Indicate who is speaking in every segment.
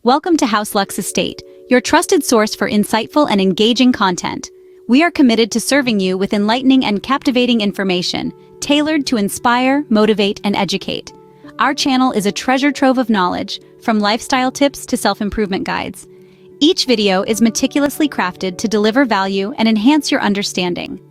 Speaker 1: Welcome to House Lux Estate, your trusted source for insightful and engaging content. We are committed to serving you with enlightening and captivating information, tailored to inspire, motivate, and educate. Our channel is a treasure trove of knowledge, from lifestyle tips to self-improvement guides. Each video is meticulously crafted to deliver value and enhance your understanding.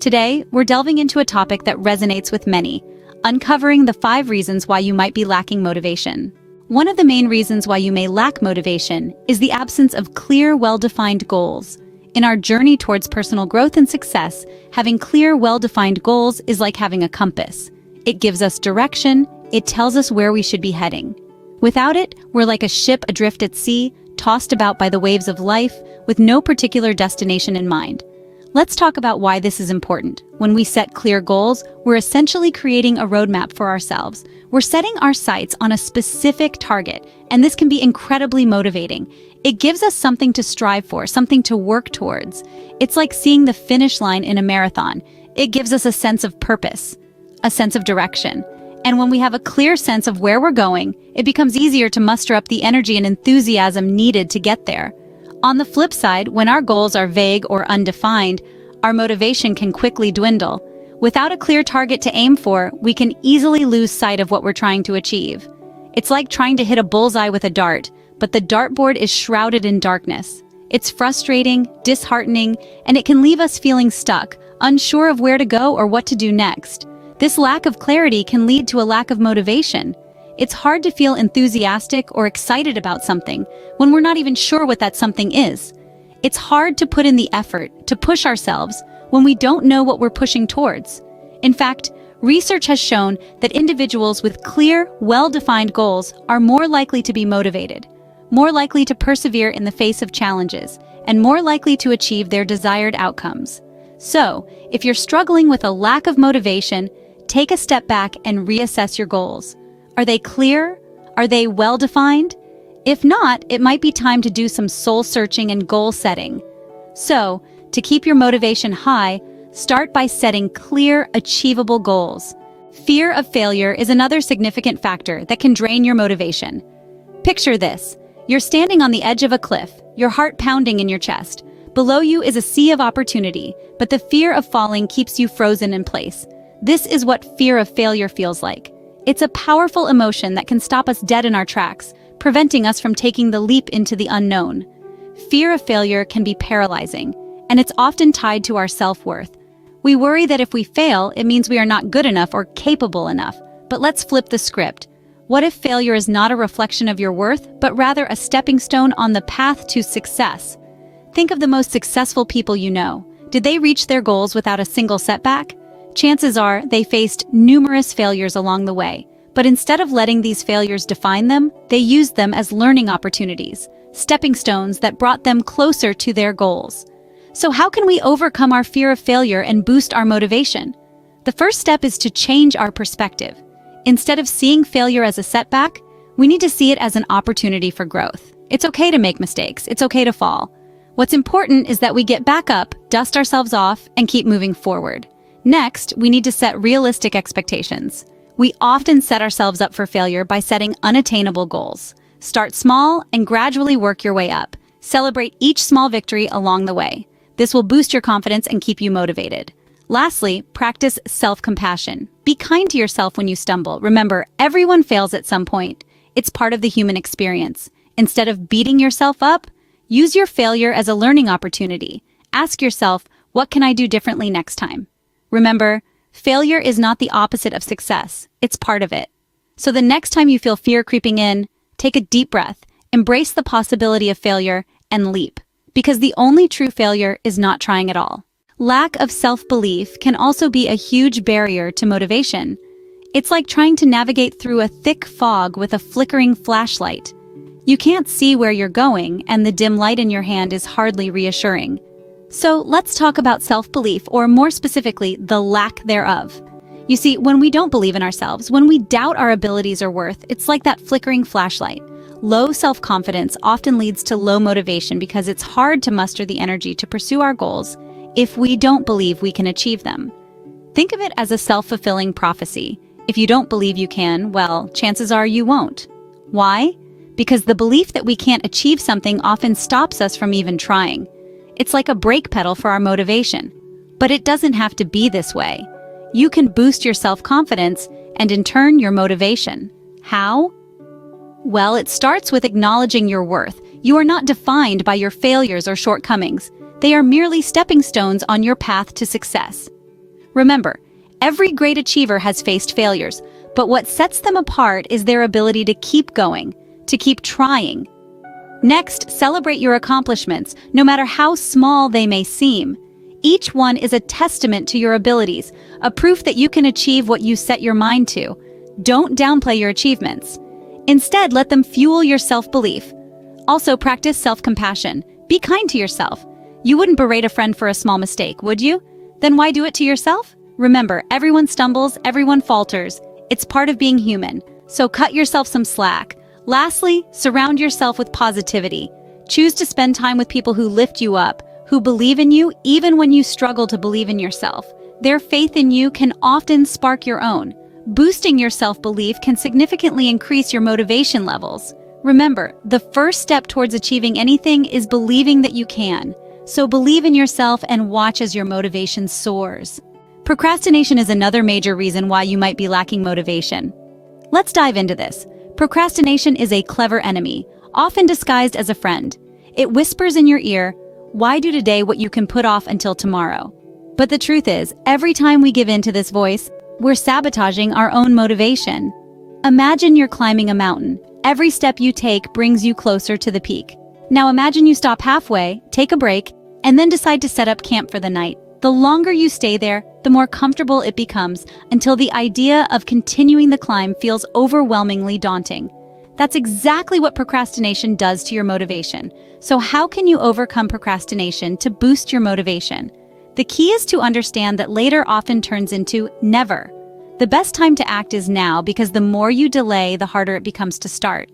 Speaker 1: Today, we're delving into a topic that resonates with many, uncovering the 5 reasons why you might be lacking motivation. One of the main reasons why you may lack motivation is the absence of clear, well-defined goals. In our journey towards personal growth and success, having clear, well-defined goals is like having a compass. It gives us direction, it tells us where we should be heading. Without it, we're like a ship adrift at sea, tossed about by the waves of life, with no particular destination in mind. Let's talk about why this is important. When we set clear goals, we're essentially creating a roadmap for ourselves. We're setting our sights on a specific target, and this can be incredibly motivating. It gives us something to strive for, something to work towards. It's like seeing the finish line in a marathon. It gives us a sense of purpose, a sense of direction. And when we have a clear sense of where we're going, it becomes easier to muster up the energy and enthusiasm needed to get there. On the flip side, when our goals are vague or undefined, our motivation can quickly dwindle. Without a clear target to aim for, we can easily lose sight of what we're trying to achieve. It's like trying to hit a bullseye with a dart, but the dartboard is shrouded in darkness. It's frustrating, disheartening, and it can leave us feeling stuck, unsure of where to go or what to do next. This lack of clarity can lead to a lack of motivation. It's hard to feel enthusiastic or excited about something when we're not even sure what that something is. It's hard to put in the effort to push ourselves when we don't know what we're pushing towards. In fact, research has shown that individuals with clear, well-defined goals are more likely to be motivated, more likely to persevere in the face of challenges, and more likely to achieve their desired outcomes. So, if you're struggling with a lack of motivation, take a step back and reassess your goals. Are they clear? Are they well-defined? If not, it might be time to do some soul-searching and goal-setting. So, to keep your motivation high, start by setting clear, achievable goals. Fear of failure is another significant factor that can drain your motivation. Picture this. You're standing on the edge of a cliff, your heart pounding in your chest. Below you is a sea of opportunity, but the fear of falling keeps you frozen in place. This is what fear of failure feels like. It's a powerful emotion that can stop us dead in our tracks, preventing us from taking the leap into the unknown. Fear of failure can be paralyzing, and it's often tied to our self-worth. We worry that if we fail, it means we are not good enough or capable enough. But let's flip the script. What if failure is not a reflection of your worth, but rather a stepping stone on the path to success? Think of the most successful people you know. Did they reach their goals without a single setback? Chances are they faced numerous failures along the way. But instead of letting these failures define them, they used them as learning opportunities, stepping stones that brought them closer to their goals. So how can we overcome our fear of failure and boost our motivation? The first step is to change our perspective. Instead of seeing failure as a setback, we need to see it as an opportunity for growth. It's okay to make mistakes. It's okay to fall. What's important is that we get back up, dust ourselves off, and keep moving forward. Next, we need to set realistic expectations. We often set ourselves up for failure by setting unattainable goals. Start small and gradually work your way up. Celebrate each small victory along the way. This will boost your confidence and keep you motivated. Lastly, practice self-compassion. Be kind to yourself when you stumble. Remember, everyone fails at some point. It's part of the human experience. Instead of beating yourself up, use your failure as a learning opportunity. Ask yourself, what can I do differently next time? Remember, failure is not the opposite of success. It's part of it. So the next time you feel fear creeping in, take a deep breath, embrace the possibility of failure, and leap. Because the only true failure is not trying at all. Lack of self-belief can also be a huge barrier to motivation. It's like trying to navigate through a thick fog with a flickering flashlight. You can't see where you're going, and the dim light in your hand is hardly reassuring. So let's talk about self-belief, or more specifically, the lack thereof. You see, when we don't believe in ourselves, when we doubt our abilities or worth, it's like that flickering flashlight. Low self-confidence often leads to low motivation because it's hard to muster the energy to pursue our goals if we don't believe we can achieve them. Think of it as a self-fulfilling prophecy. If you don't believe you can, well, chances are you won't. Why? because the belief that we can't achieve something often stops us from even trying. It's like a brake pedal for our motivation. But it doesn't have to be this way. You can boost your self-confidence and in turn your motivation. How? Well, it starts with acknowledging your worth. You are not defined by your failures or shortcomings. They are merely stepping stones on your path to success. Remember, every great achiever has faced failures, but what sets them apart is their ability to keep going, to keep trying. Next, celebrate your accomplishments, no matter how small they may seem. Each one is a testament to your abilities, a proof that you can achieve what you set your mind to. Don't downplay your achievements. Instead, let them fuel your self-belief. Also, practice self-compassion. Be kind to yourself. You wouldn't berate a friend for a small mistake, would you? Then why do it to yourself? Remember, everyone stumbles, everyone falters. It's part of being human, so cut yourself some slack. Lastly, surround yourself with positivity. Choose to spend time with people who lift you up, who believe in you even when you struggle to believe in yourself. Their faith in you can often spark your own. Boosting your self-belief can significantly increase your motivation levels. Remember, the first step towards achieving anything is believing that you can. So believe in yourself and watch as your motivation soars. Procrastination is another major reason why you might be lacking motivation. Let's dive into this. Procrastination is a clever enemy, often disguised as a friend. It whispers in your ear, "Why do today what you can put off until tomorrow?" But the truth is, every time we give in to this voice, we're sabotaging our own motivation. Imagine you're climbing a mountain. Every step you take brings you closer to the peak. Now imagine you stop halfway, take a break, and then decide to set up camp for the night. The longer you stay there, the more comfortable it becomes, until the idea of continuing the climb feels overwhelmingly daunting. That's exactly what procrastination does to your motivation. So how can you overcome procrastination to boost your motivation? The key is to understand that later often turns into never. The best time to act is now, because the more you delay, the harder it becomes to start.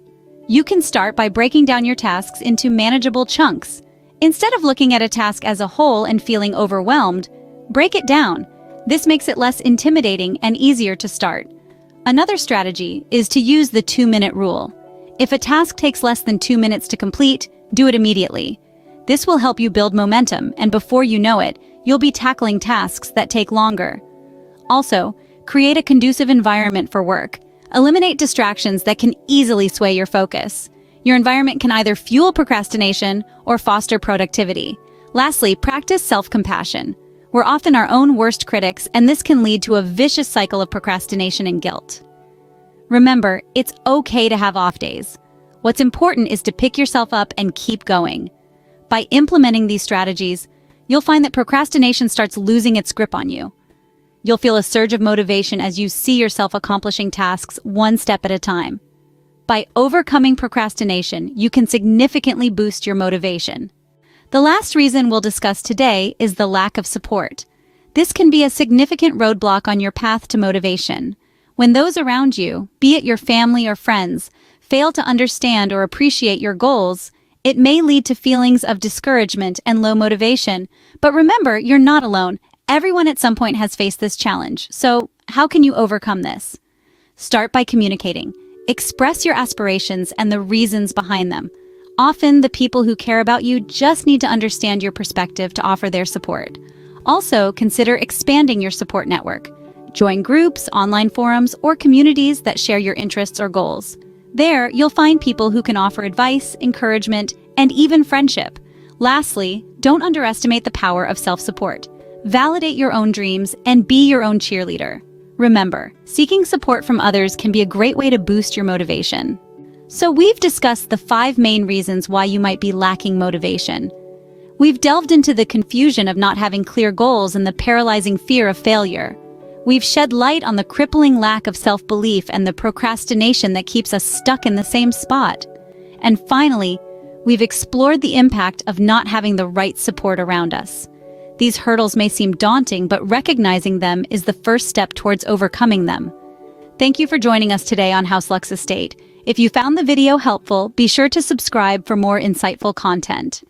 Speaker 1: You can start by breaking down your tasks into manageable chunks. Instead of looking at a task as a whole and feeling overwhelmed, break it down. This makes it less intimidating and easier to start. Another strategy is to use the 2-minute rule. If a task takes less than 2 minutes to complete, do it immediately. This will help you build momentum, and before you know it, you'll be tackling tasks that take longer. Also, create a conducive environment for work. Eliminate distractions that can easily sway your focus. Your environment can either fuel procrastination or foster productivity. Lastly, practice self-compassion. We're often our own worst critics, and this can lead to a vicious cycle of procrastination and guilt. Remember, it's okay to have off days. What's important is to pick yourself up and keep going. By implementing these strategies, you'll find that procrastination starts losing its grip on you. You'll feel a surge of motivation as you see yourself accomplishing tasks one step at a time. By overcoming procrastination, you can significantly boost your motivation. The last reason we'll discuss today is the lack of support. This can be a significant roadblock on your path to motivation. When those around you, be it your family or friends, fail to understand or appreciate your goals, it may lead to feelings of discouragement and low motivation. But remember, you're not alone. Everyone at some point has faced this challenge. So, how can you overcome this? Start by communicating. Express your aspirations and the reasons behind them. Often, the people who care about you just need to understand your perspective to offer their support. Also, consider expanding your support network. Join groups, online forums, or communities that share your interests or goals. There, you'll find people who can offer advice, encouragement, and even friendship. Lastly, don't underestimate the power of self-support. Validate your own dreams and be your own cheerleader. Remember, seeking support from others can be a great way to boost your motivation. So we've discussed the 5 main reasons why you might be lacking motivation. We've delved into the confusion of not having clear goals and the paralyzing fear of failure. We've shed light on the crippling lack of self-belief and the procrastination that keeps us stuck in the same spot. And finally, we've explored the impact of not having the right support around us. These hurdles may seem daunting, but recognizing them is the first step towards overcoming them. Thank you for joining us today on House Lux Estate. If you found the video helpful, be sure to subscribe for more insightful content.